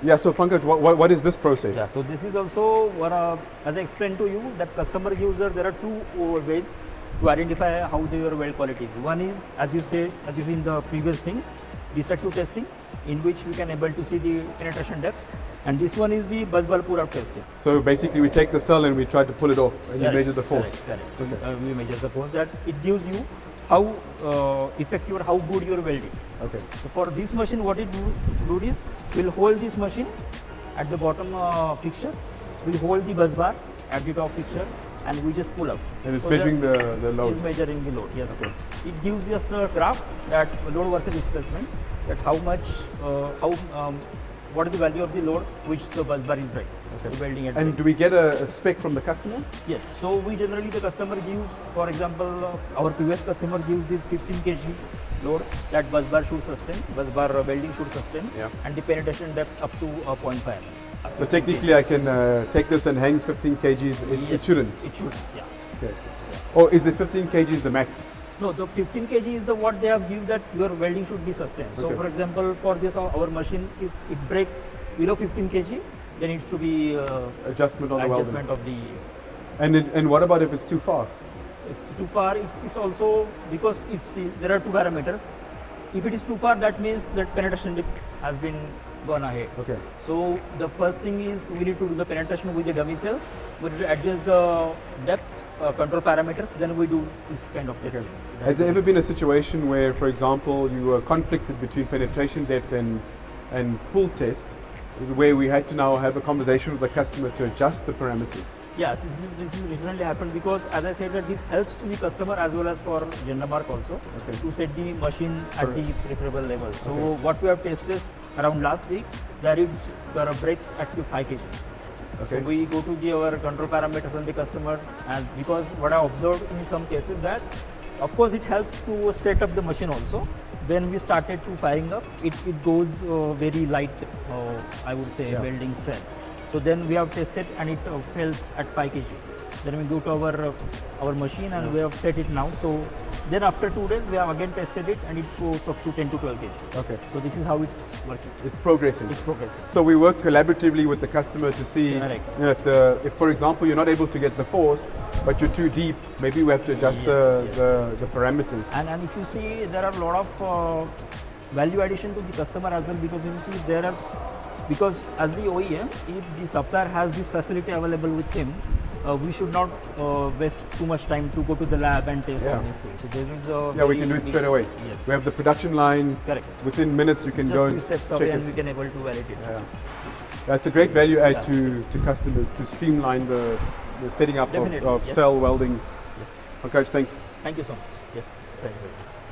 Yeah, so Pannkaj, what is this process? Yeah, so this is also what, as I explained to you, that customer user, there are two ways to identify how your weld quality is. One is, as you see in the previous things, destructive testing, in which we can able to see the penetration depth, and this one is the Bussbar Pullout Testing. So basically we take the cell and we try to pull it off and you measure the force. Correct. So we measure the force, that it gives you how effective or how good your welding. Okay. So for this machine, what it do is, we'll hold this machine at the bottom fixture, we'll hold the bus bar at the top fixture, and we just pull up. And it's measuring the load. It's measuring the load, yes. Okay. It gives us the graph that load versus displacement, that how much, what is the value of the load which the bus bar breaks. Okay. The welding at and breaks. do we get a spec from the customer? Yes. So we generally, the customer gives, for example, our previous customer gives this 15 kg load that bus bar should sustain, bus bar welding should sustain, Yeah. and the penetration depth up to 0.5. So technically I can take this and hang 15 kgs, it shouldn't? It should, yeah. Okay. Or is the 15 kgs the max? No, the 15 kg is the what they have given that your welding should be sustained. So Okay. for example, for this our machine, if it breaks below 15 kg, then it's to be Adjustment on the welding. adjustment of the. And what about if it's too far? It's too far. It's also because if there are two parameters. If it is too far, that means that penetration depth has been gone ahead. Okay. So the first thing is we need to do the penetration with the dummy cells. We need to adjust the depth control parameters. Then we do this kind of testing. Okay. Has there ever been a situation where, for example, you were conflicted between penetration depth and pull test, where we had to now have a conversation with the customer to adjust the parameters? Yes, this is recently happened because, as I said, that this helps to the customer as well as for Jendamark also, to set the machine at the preferable level. So what we have tested around last week, that is there are breaks at the 5 kg. Okay. So we go to our control parameters on the customer, and because what I observed in some cases that, of course, it helps to set up the machine also. When we started to firing up, it goes very light, I would say, welding strength. So then we have tested and it fails at 5 kg. Then we go to our machine and we have set it now. So then after 2 days we have again tested it and it goes up to 10 to 12 kg. Okay. So this is how it's working. It's progressing. It's progressing. So we work collaboratively with the customer to see, you know, if for example you're not able to get the force, but you're too deep, maybe we have to adjust the parameters. And if you see, there are a lot of value addition to the customer as well, because if you see because as the OEM, if the supplier has this facility available with him, we should not waste too much time to go to the lab and test all these things. So there is we can do it straight away. Yes. We have the production line. Correct. Within minutes you can Just go few and steps check away it. and we can able to validate it. Yeah. That's a great value add to customers to streamline the setting up of Definitely, cell welding. Yes. Pannkaj, thanks. Thank you so much. Yes. Thank you.